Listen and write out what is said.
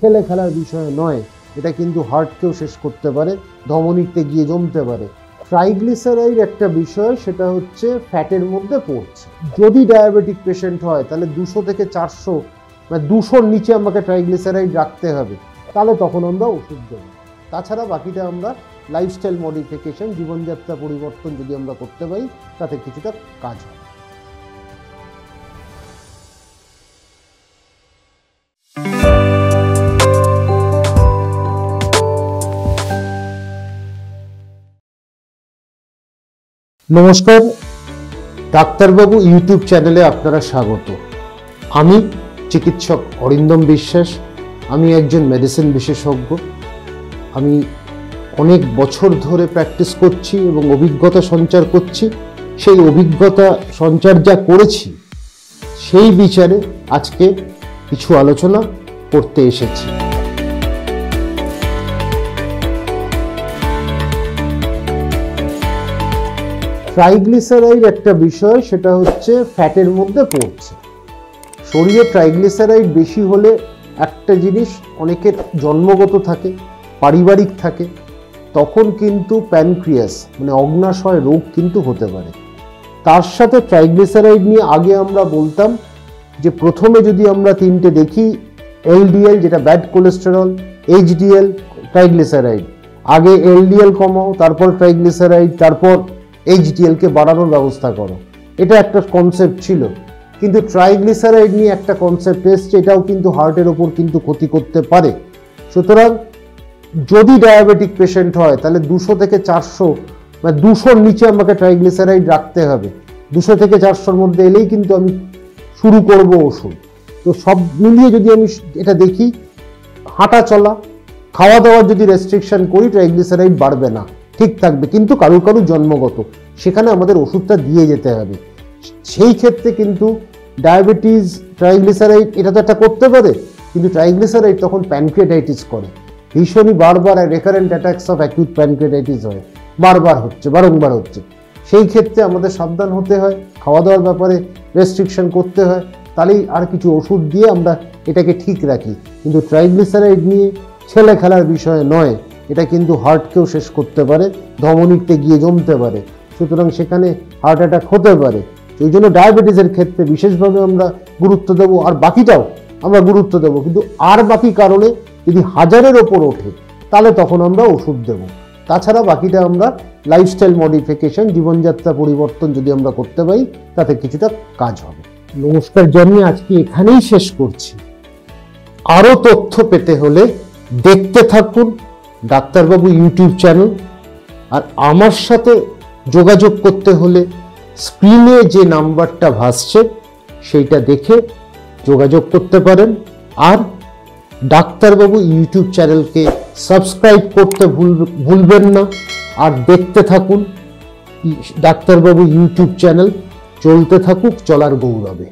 ছেলে খেলার বিষয় নয়, এটা কিন্তু হার্টকেও শেষ করতে পারে, ধমনীতে গিয়ে জমতে পারে। ট্রাইগ্লিসারাইড একটা বিষয়, সেটা হচ্ছে ফ্যাটের মধ্যে পড়ছে। যদি ডায়াবেটিক পেশেন্ট হয় তাহলে 200 থেকে 400 মানে 200-র নিচে আমাকে ট্রাইগ্লিসারাইড রাখতে হবে, তাহলে তখন আমরা ওষুধ দেবো। তাছাড়া বাকিটা আমরা লাইফস্টাইল মডিফিকেশন, জীবনযাত্রা পরিবর্তন যদি আমরা করতে পারি তাতে কিছুটা কাজ হয়। নমস্কার, ডাক্তারবাবু ইউটিউব চ্যানেলে আপনারা স্বাগত। আমি চিকিৎসক অরিন্দম বিশ্বাস। আমি একজন মেডিসিন বিশেষজ্ঞ। আমি অনেক বছর ধরে প্র্যাকটিস করছি এবং অভিজ্ঞতা সঞ্চার করছি। সেই অভিজ্ঞতা সঞ্চার যা করেছি সেই বিচারে আজকে কিছু আলোচনা করতে এসেছি। ট্রাইগ্লিসারাইড একটা বিষয়, সেটা হচ্ছে ফ্যাটের মধ্যে পড়ছে। শরীরে ট্রাইগ্লিসারাইড বেশি হলে একটা জিনিস অনেকের জন্মগত থাকে, পারিবারিক থাকে, তখন কিন্তু প্যানক্রিয়াস মানে অগ্নাশয় রোগ কিন্তু হতে পারে। তার সাথে ট্রাইগ্লিসারাইড নিয়ে আগে আমরা বলতাম যে প্রথমে যদি আমরা তিনটে দেখি, এলডিএল যেটা ব্যাড কোলেস্টেরল, এইচডিএল, ট্রাইগ্লিসারাইড। আগে এলডিএল কমাও, তারপর ট্রাইগ্লিসারাইড, তারপর এইচডিএলকে বাড়ানোর ব্যবস্থা করো, এটা একটা কনসেপ্ট ছিল। কিন্তু ট্রাইগ্লিসারাইড নিয়ে একটা কনসেপ্ট এসছে, এটাও কিন্তু হার্টের ওপর কিন্তু ক্ষতি করতে পারে। সুতরাং যদি ডায়াবেটিক পেশেন্ট হয় তাহলে 200 থেকে 400 মানে 200-র নিচে আমাকে ট্রাইগ্লিসারাইড রাখতে হবে। 200 থেকে 400-র মধ্যে এলেই কিন্তু আমি শুরু করব ওষুধ। তো সব মিলিয়ে যদি আমি এটা দেখি, হাঁটা চলা, খাওয়া দাওয়ার যদি রেস্ট্রিকশন করি, ট্রাইগ্লিসারাইড বাড়বে না, ঠিক থাকবে। কিন্তু কারো কারো জন্মগত, সেখানে আমাদের ওষুধটা দিয়ে যেতে হবে। সেই ক্ষেত্রে কিন্তু ডায়াবেটিস, ট্রাইগ্লিসারাইড এটা তো একটা করতে পারে, কিন্তু ট্রাইগ্লিসারাইড তখন প্যানক্রিয়াটাইটিস করে। ভীষণই বারবার recurrent attacks of acute pancreatitis হয়, বারবার হচ্ছে, বারংবার হচ্ছে। সেই ক্ষেত্রে আমাদের সাবধান হতে হয়, খাওয়া দাওয়ার ব্যাপারে রেস্ট্রিকশন করতে হয়, তাহলেই আর কিছু ওষুধ দিয়ে আমরা এটাকে ঠিক রাখি। কিন্তু ট্রাইগ্লিসারাইড নিয়ে ছেলে খেলার বিষয় নয়, এটা কিন্তু হার্টকেও শেষ করতে পারে, ধমনীতে গিয়ে জমতে পারে। সুতরাং সেখানে হার্ট অ্যাটাক হতে পারে। এই জন্য ডায়াবেটিসের ক্ষেত্রে বিশেষভাবে আমরা গুরুত্ব দেবো, আর বাকিটাও আমরা গুরুত্ব দেবো। কিন্তু আর বাকি কারণে যদি 1000-এর ওপর ওঠে তাহলে তখন আমরা ওষুধ দেব। তাছাড়া বাকিটা আমরা লাইফস্টাইল মডিফিকেশন, জীবনযাত্রা পরিবর্তন যদি আমরা করতে পারি তাতে কিছুটা কাজ হবে। নমস্কার জানিয়ে আজকে এখানেই শেষ করছি। আরও তথ্য পেতে হলে দেখতে থাকুন ডাক্তারবাবু ইউটিউব চ্যানেল। আর আমার সাথে যোগাযোগ করতে হলে স্ক্রিনে যে নাম্বারটা ভাসছে সেইটা দেখে যোগাযোগ করতে পারেন। আর ডাক্তারবাবু ইউটিউব চ্যানেলকে সাবস্ক্রাইব করতে ভুলবেন না। আর দেখতে থাকুন ডাক্তারবাবু ইউটিউব চ্যানেল। চলতে থাকুক চলার গৌরবে।